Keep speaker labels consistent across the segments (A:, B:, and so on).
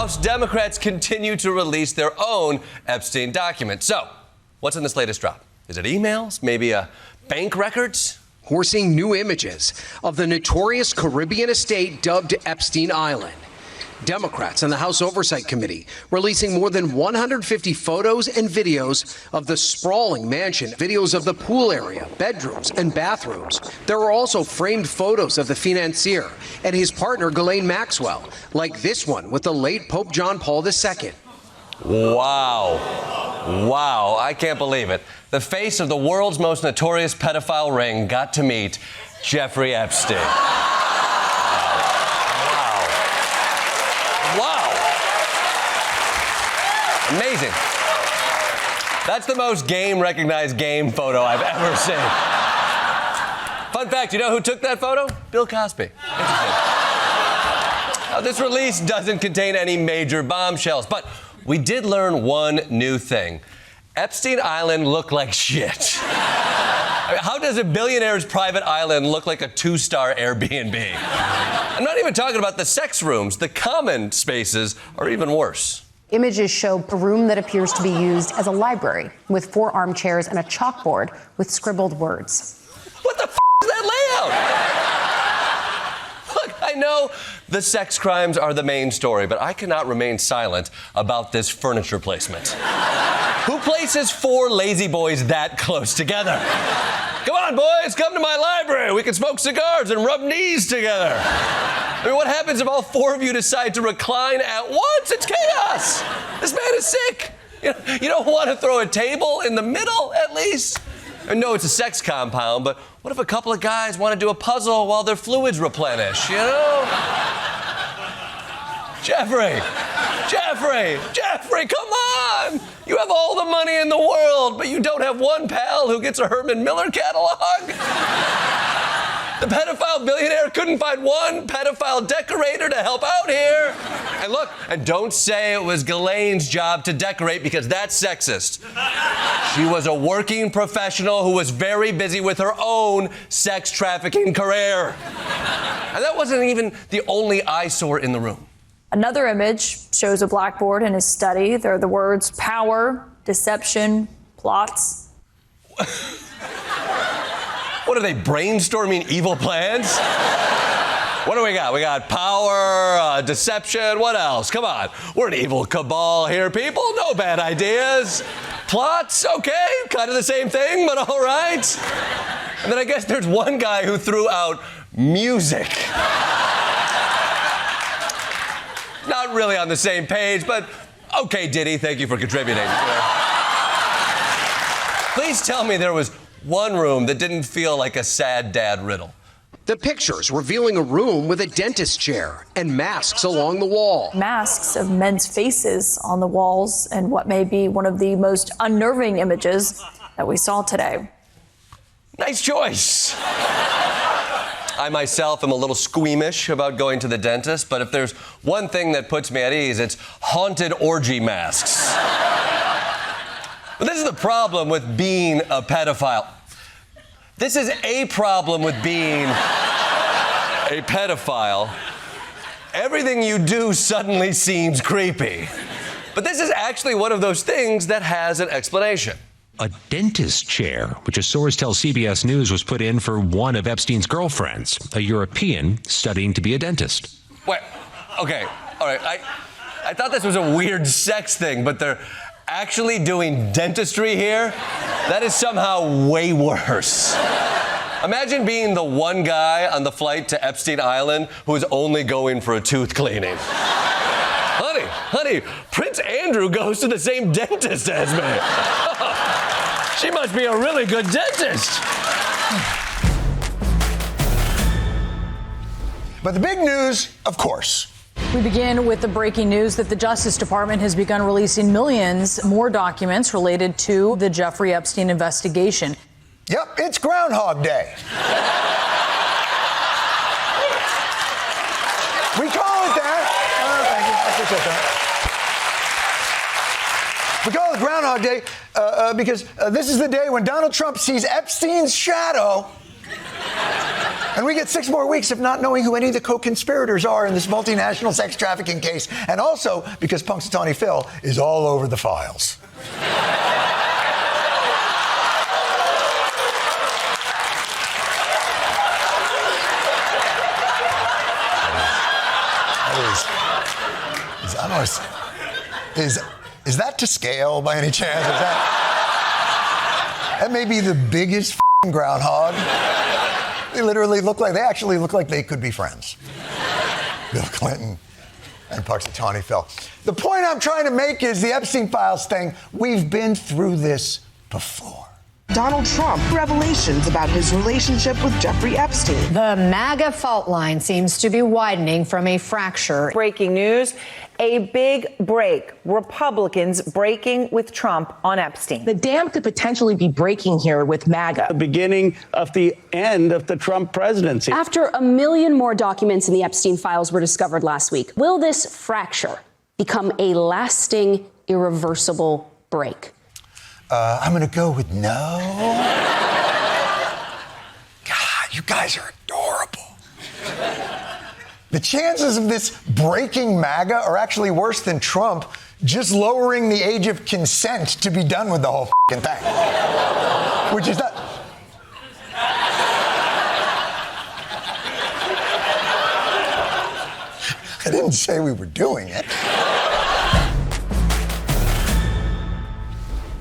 A: House Democrats continue to release their own Epstein documents. So, what's in this latest drop? Is it emails? Maybe bank records?
B: We're seeing new images of the notorious Caribbean estate dubbed Epstein Island. Democrats on the House Oversight Committee releasing more than 150 photos and videos of the sprawling mansion, videos of the pool area, bedrooms, and bathrooms. There were also framed photos of the financier and his partner, Ghislaine Maxwell, like this one with the late Pope John Paul II.
A: Wow. Wow, I can't believe it. The face of the world's most notorious pedophile ring got to meet Jeffrey Epstein. Wow. Amazing. That's the most game-recognized game photo I've ever seen. Fun fact, you know who took that photo? Bill Cosby. Interesting. Now, this release doesn't contain any major bombshells, but we did learn one new thing. Epstein Island looked like shit. I mean, how does a billionaire's private island look like a 2-star Airbnb? I'm not even talking about the sex rooms. The common spaces are even worse.
C: Images show a room that appears to be used as a library with 4 armchairs and a chalkboard with scribbled words.
A: What the f*** is that layout? Look, I know the sex crimes are the main story, but I cannot remain silent about this furniture placement. Who places 4 lazy boys that close together? Come on, boys, come to my library. We can smoke cigars and rub knees together. I mean, what happens if all 4 of you decide to recline at once? It's chaos. This man is sick. You don't want to throw a table in the middle, at least? I know it's a sex compound, but what if a couple of guys want to do a puzzle while their fluids replenish, you know? Jeffrey, come on! You have all the money in the world, but you don't have one pal who gets a Herman Miller catalog? The pedophile billionaire couldn't find one pedophile decorator to help out here. And look, and don't say it was Ghislaine's job to decorate, because that's sexist. She was a working professional who was very busy with her own sex trafficking career. And that wasn't even the only eyesore in the room.
D: Another image shows a blackboard in his study. There are the words power, deception, plots.
A: What are they, brainstorming evil plans? What do we got? We got power, deception, what else? Come on, we're an evil cabal here, people. No bad ideas. Plots, okay, kind of the same thing, but all right. And then I guess there's one guy who threw out music. Not really on the same page, but okay, Diddy, thank you for contributing. Please tell me there was one room that didn't feel like a sad dad riddle.
B: The pictures revealing a room with a dentist chair and masks along the wall.
D: Masks of men's faces on the walls, and what may be one of the most unnerving images that we saw today.
A: Nice choice. I myself am a little squeamish about going to the dentist, but if there's one thing that puts me at ease, it's haunted orgy masks. But this is the problem with being a pedophile. This is a problem with being a pedophile. Everything you do suddenly seems creepy. But this is actually one of those things that has an explanation.
E: A dentist chair, which a source tells CBS News was put in for one of Epstein's girlfriends, a European studying to be a dentist.
A: Wait, okay, all right. I thought this was a weird sex thing, but they're actually doing dentistry here? That is somehow way worse. Imagine being the one guy on the flight to Epstein Island who is only going for a tooth cleaning. Honey, Prince Andrew goes to the same dentist as me. She must be a really good dentist.
F: But the big news, of course.
G: We begin with the breaking news that the Justice Department has begun releasing millions more documents related to the Jeffrey Epstein investigation.
F: Yep, it's Groundhog Day. We call it that. Thank you. I appreciate that. We call it Groundhog Day because this is the day when Donald Trump sees Epstein's shadow And we get 6 more weeks of not knowing who any of the co-conspirators are in this multinational sex trafficking case. And also because Punxsutawney Phil is all over the files. I don't know, is that to scale by any chance? That may be the biggest groundhog. They actually look like they could be friends. Bill Clinton and Punxsutawney Phil. The point I'm trying to make is the Epstein files thing. We've been through this before.
H: Donald Trump, revelations about his relationship with Jeffrey Epstein.
C: The MAGA fault line seems to be widening from a fracture.
I: Breaking news, a big break. Republicans breaking with Trump on Epstein.
J: The dam could potentially be breaking here with MAGA.
K: The beginning of the end of the Trump presidency.
L: After 1 million more documents in the Epstein files were discovered last week, will this fracture become a lasting, irreversible break?
F: I'm going to go with no. God, you guys are adorable. The chances of this breaking MAGA are actually worse than Trump just lowering the age of consent to be done with the whole thing. Which is not... I didn't say we were doing it.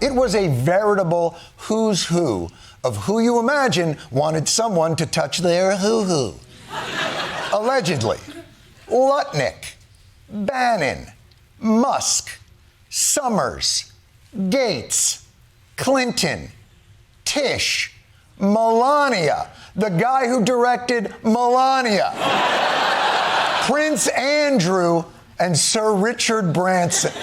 F: It was a veritable who's who of who you imagine wanted someone to touch their hoo-hoo. Allegedly, Lutnick, Bannon, Musk, Summers, Gates, Clinton, Tish, Melania, the guy who directed Melania, Prince Andrew, and Sir Richard Branson.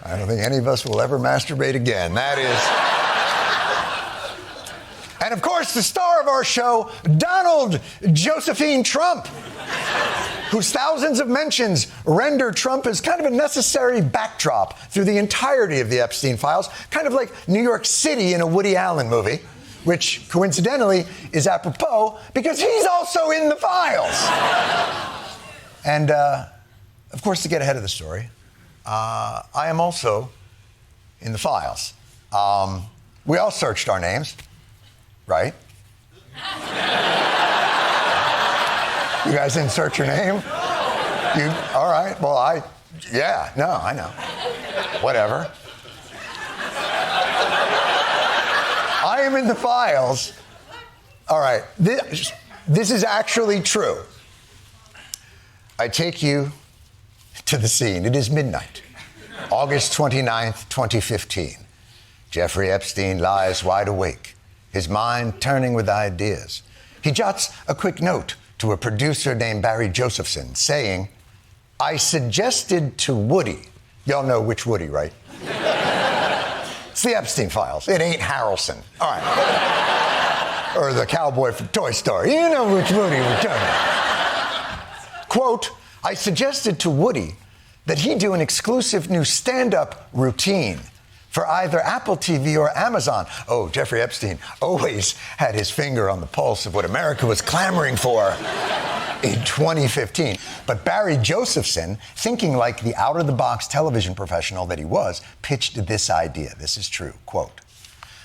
F: I don't think any of us will ever masturbate again. That is. And of course, the star of our show, Donald Josephine Trump, whose thousands of mentions render Trump as kind of a necessary backdrop through the entirety of the Epstein files, kind of like New York City in a Woody Allen movie, which coincidentally is apropos because he's also in the files. And, of course, to get ahead of the story, I am also in the files. We all searched our names, right? You guys didn't search your name? All right, well, I know. Whatever. I am in the files. All right, this is actually true. I take you to the scene. It is midnight, August 29th, 2015. Jeffrey Epstein lies wide awake, his mind turning with ideas. He jots a quick note to a producer named Barry Josephson saying, I suggested to Woody. Y'all know which Woody, right? It's the Epstein files. It ain't Harrelson. All right. Or the cowboy from Toy Story. You know which Woody we're talking about. Quote, I suggested to Woody that he do an exclusive new stand-up routine for either Apple TV or Amazon. Oh, Jeffrey Epstein always had his finger on the pulse of what America was clamoring for in 2015. But Barry Josephson, thinking like the out-of-the-box television professional that he was, pitched this idea. This is true. Quote,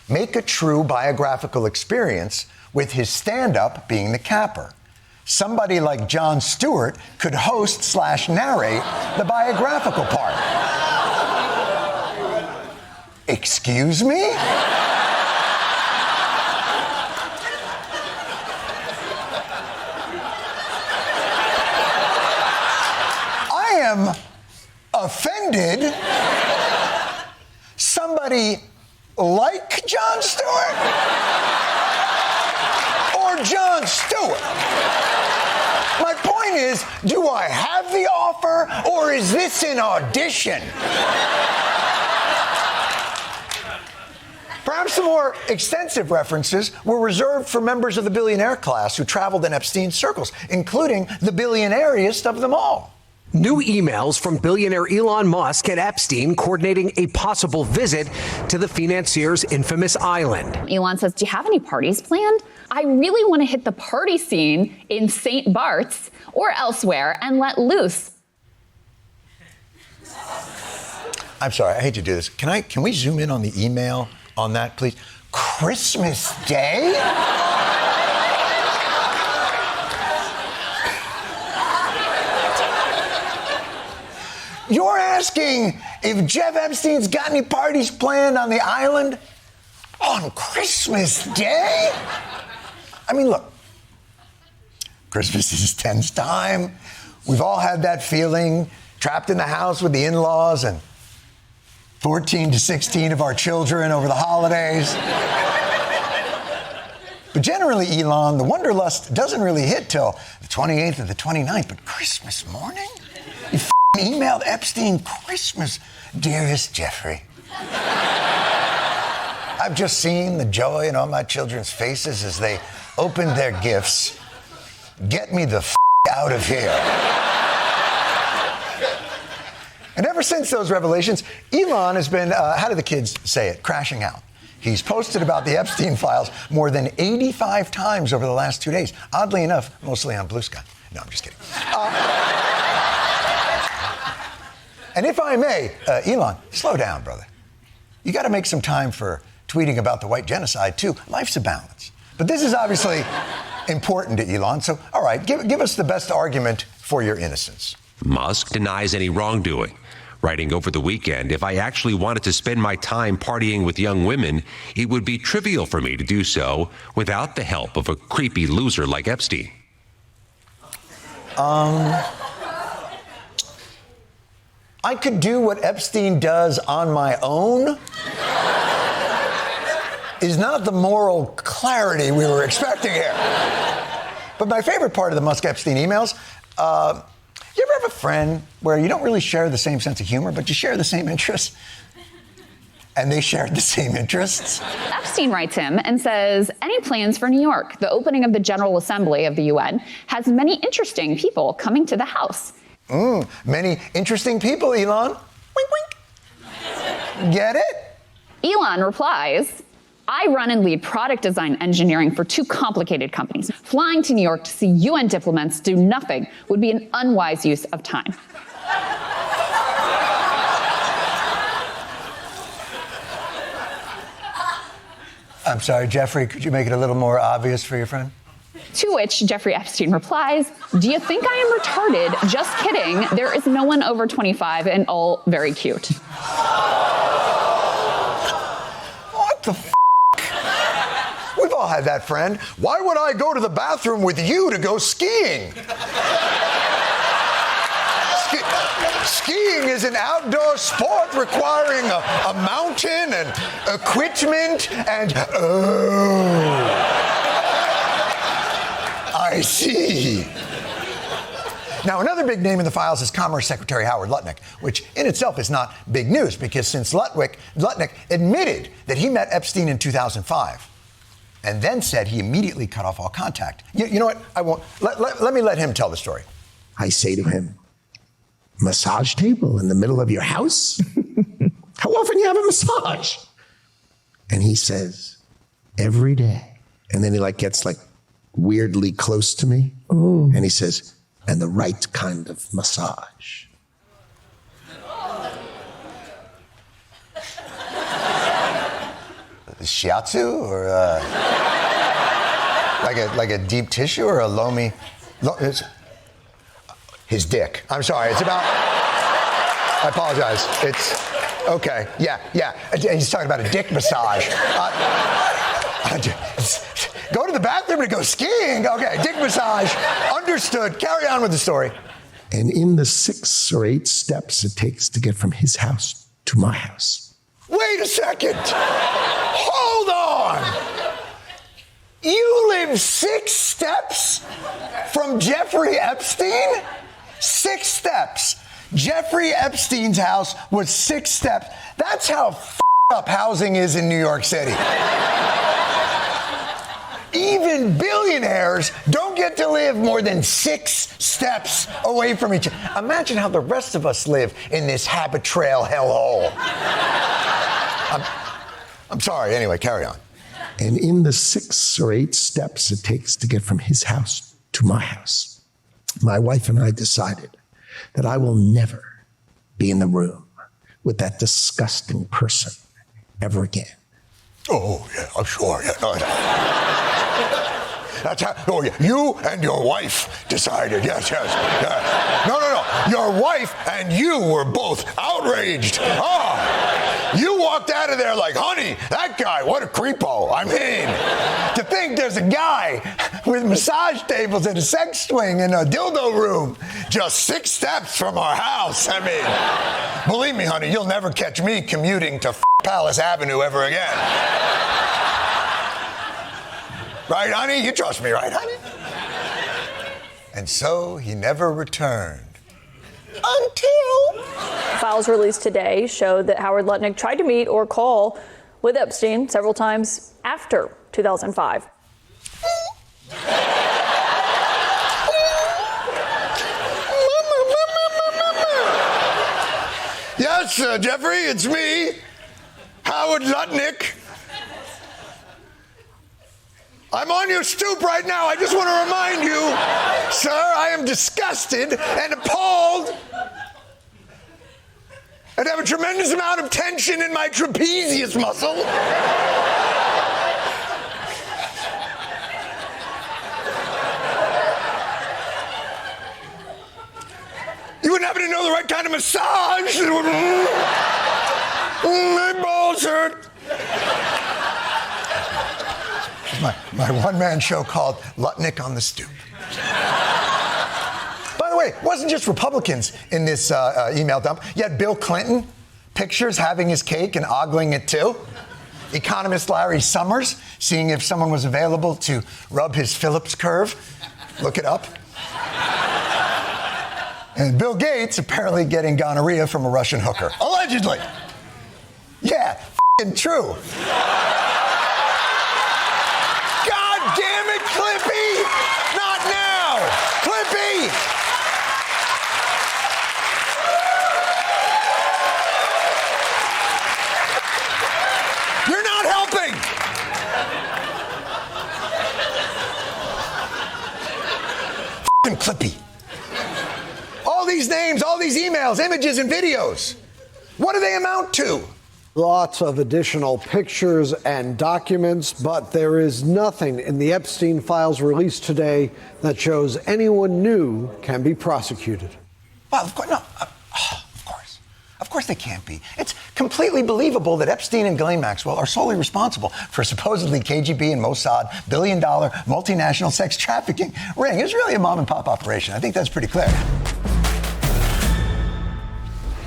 F: make a true biographical experience with his stand-up being the capper. Somebody like Jon Stewart could host/narrate the biographical part. Excuse me? I am offended. Somebody like Jon Stewart? Or Jon Stewart? My point is, do I have the offer, or is this an audition? Perhaps the more extensive references were reserved for members of the billionaire class who traveled in Epstein's circles, including the billionairiest of them all.
B: New emails from billionaire Elon Musk and Epstein coordinating a possible visit to the financier's infamous island.
M: Elon says, do you have any parties planned? I really want to hit the party scene in St. Bart's or elsewhere and let loose.
F: I'm sorry, I hate to do this. Can we zoom in on the email on that, please? Christmas Day? You're asking if Jeff Epstein's got any parties planned on the island on Christmas Day? I mean, look, Christmas is tense time. We've all had that feeling, trapped in the house with the in-laws and 14 to 16 of our children over the holidays. But generally, Elon, the wanderlust doesn't really hit till the 28th or the 29th, but Christmas morning? You emailed Epstein Christmas, dearest Jeffrey. I've just seen the joy in all my children's faces as they opened their gifts. Get me the out of here. And ever since those revelations, Elon has been, how do the kids say it, crashing out. He's posted about the Epstein files more than 85 times over the last 2 days. Oddly enough, mostly on Blue Sky. No, I'm just kidding. And if I may, Elon, slow down, brother. You got to make some time for tweeting about the white genocide, too. Life's a balance. But this is obviously important to Elon. So, all right, give us the best argument for your innocence.
E: Musk denies any wrongdoing, writing over the weekend, if I actually wanted to spend my time partying with young women, it would be trivial for me to do so without the help of a creepy loser like Epstein.
F: I could do what Epstein does on my own is not the moral clarity we were expecting here. But my favorite part of the Musk-Epstein emails, you ever have a friend where you don't really share the same sense of humor, but you share the same interests? And they shared the same interests?
M: Epstein writes him and says, any plans for New York? The opening of the General Assembly of the UN has many interesting people coming to the House.
F: Many interesting people, Elon. Wink, wink. Get it?
M: Elon replies, I run and lead product design engineering for 2 complicated companies. Flying to New York to see UN diplomats do nothing would be an unwise use of time.
F: I'm sorry, Jeffrey, could you make it a little more obvious for your friend?
M: To which Jeffrey Epstein replies, do you think I am retarded? Just kidding. There is no one over 25 and all very cute.
F: What the f***? We've all had that friend. Why would I go to the bathroom with you to go skiing? Skiing is an outdoor sport requiring a mountain and equipment and... I see. Now, another big name in the files is Commerce Secretary Howard Lutnick, which in itself is not big news because since Lutnick admitted that he met Epstein in 2005 and then said he immediately cut off all contact. You know what? I won't. Let me let him tell the story.
N: I say to him, massage table in the middle of your house? How often you have a massage? And he says, every day. And then he gets weirdly close to me. Ooh. And he says, and the right kind of massage.
F: Shiatsu or like a deep tissue or a lomi? His dick. I'm sorry. It's about. I apologize. It's okay. Yeah. He's talking about a dick massage. Go to the bathroom to go skiing. Okay, dick massage. Understood. Carry on with the story.
N: And in the 6 or 8 steps it takes to get from his house to my house.
F: Wait a second. Hold on. You live 6 steps from Jeffrey Epstein? 6 steps. Jeffrey Epstein's house was 6 steps. That's how up housing is in New York City. Even billionaires don't get to live more than 6 steps away from each other. Imagine how the rest of us live in this habit trail hellhole. I'm sorry. Anyway, carry on.
N: And in the 6 or 8 steps it takes to get from his house to my house, my wife and I decided that I will never be in the room with that disgusting person ever again.
F: Oh, yeah, I'm sure. Yeah. That's how, oh, yeah. You and your wife decided. Yes. Yeah. No. Your wife and you were both outraged. You walked out of there like, honey, that guy, what a creepo. I mean, to think there's a guy with massage tables and a sex swing and a dildo room just 6 steps from our house. I mean, believe me, honey, you'll never catch me commuting to Palace Avenue ever again. Right, honey? You trust me, right, honey? And so he never returned. Until...
D: Files released today show that Howard Lutnick tried to meet or call with Epstein several times after 2005.
F: Yes, Jeffrey, it's me, Howard Lutnick. I'm on your stoop right now. I just want to remind you, sir, I am disgusted and appalled and have a tremendous amount of tension in my trapezius muscle. You wouldn't happen to know the right kind of massage? My balls hurt. My one-man show called Lutnick on the Stoop. By the way, it wasn't just Republicans in this email dump. You had Bill Clinton, pictures having his cake and ogling it too. Economist Larry Summers, seeing if someone was available to rub his Phillips curve. Look it up. And Bill Gates apparently getting gonorrhea from a Russian hooker. Allegedly. Yeah, f***ing true. God damn it, Clippy! Not now! Clippy! You're not helping! F***ing Clippy. All these names, all these emails, images, and videos. What do they amount to?
O: Lots of additional pictures and documents, but there is nothing in the Epstein files released today that shows anyone new can be prosecuted.
F: Well, of course, no. Of course they can't be. It's completely believable that Epstein and Ghislaine Maxwell are solely responsible for supposedly KGB and Mossad billion-dollar multinational sex trafficking ring. It's really a mom-and-pop operation. I think that's pretty clear.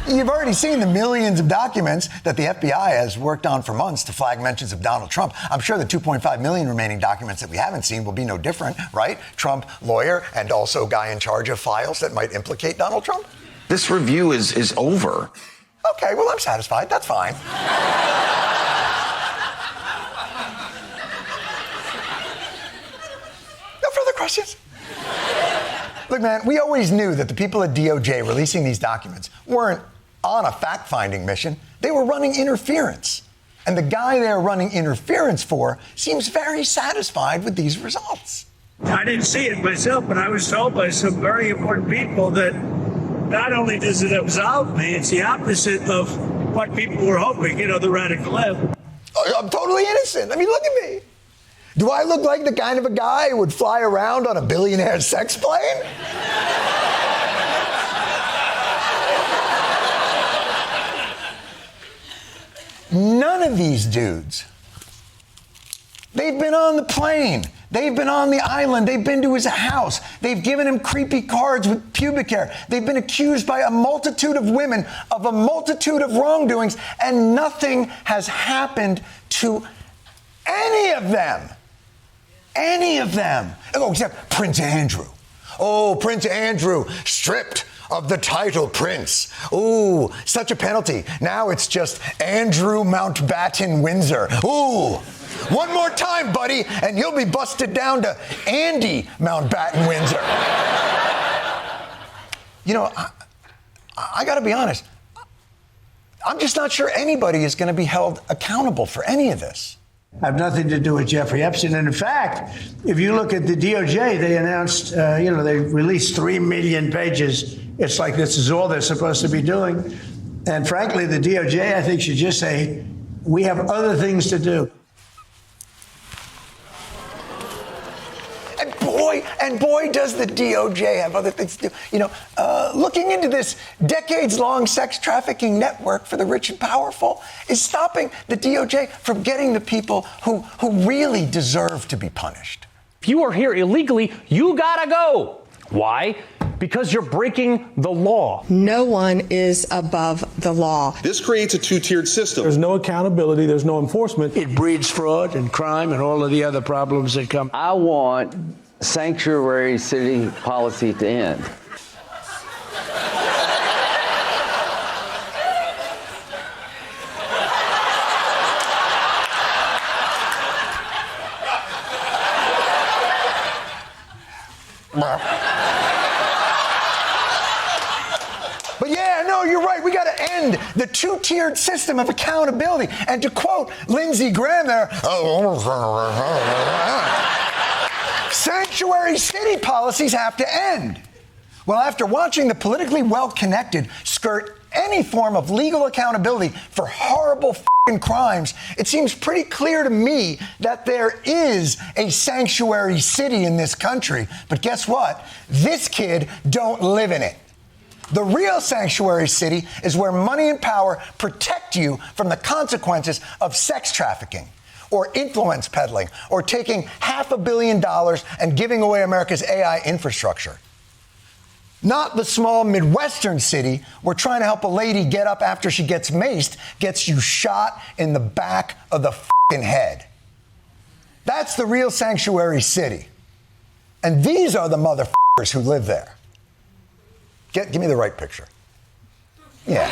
F: You've already seen the millions of documents that the FBI has worked on for months to flag mentions of Donald Trump. I'm sure the 2.5 million remaining documents that we haven't seen will be no different, right? Trump lawyer and also guy in charge of files that might implicate Donald Trump.
P: This review is over.
F: Okay, well, I'm satisfied. That's fine. No further questions? Look, man, we always knew that the people at DOJ releasing these documents weren't on a fact-finding mission. They were running interference. And the guy they're running interference for seems very satisfied with these results.
Q: I didn't see it myself, but I was told by some very important people that not only does it absolve me, it's the opposite of what people were hoping, the radical left.
F: I'm totally innocent. I mean, look at me. Do I look like the kind of a guy who would fly around on a billionaire sex plane? None of these dudes. They've been on the plane. They've been on the island. They've been to his house. They've given him creepy cards with pubic hair. They've been accused by a multitude of women of a multitude of wrongdoings, and nothing has happened to any of them. Any of them. Oh, except Prince Andrew. Oh, Prince Andrew stripped of the title prince. Ooh, such a penalty. Now it's just Andrew Mountbatten Windsor. Ooh, one more time, buddy, and you'll be busted down to Andy Mountbatten Windsor. You know, I got to be honest. I'm just not sure anybody is going to be held accountable for any of this.
R: Have nothing to do with Jeffrey Epstein. And in fact, if you look at the DOJ, they announced, they released 3 million pages. It's like this is all they're supposed to be doing. And frankly, the DOJ, I think, should just say, we have other things to do.
F: And boy, does the DOJ have other things to do. You know, looking into this decades-long sex trafficking network for the rich and powerful is stopping the DOJ from getting the people who really deserve to be punished.
S: If you are here illegally, you gotta go. Why? Because you're breaking the law.
T: No one is above the law.
U: This creates a two-tiered system.
K: There's no accountability. There's no enforcement.
R: It breeds fraud and crime and all of the other problems that come.
V: I want sanctuary city policy to end.
F: But yeah, no, you're right. We got to end the two-tiered system of accountability. And to quote Lindsey Graham there, sanctuary city policies have to end. Well, after watching the politically well-connected skirt any form of legal accountability for horrible f***ing crimes, it seems pretty clear to me that there is a sanctuary city in this country. But guess what? This kid don't live in it. The real sanctuary city is where money and power protect you from the consequences of sex trafficking, or influence peddling, or taking $500 million and giving away America's AI infrastructure. Not the small Midwestern city where trying to help a lady get up after she gets maced gets you shot in the back of the f***ing head. That's the real sanctuary city. And these are the motherfuckers who live there. Give me the right picture. Yeah.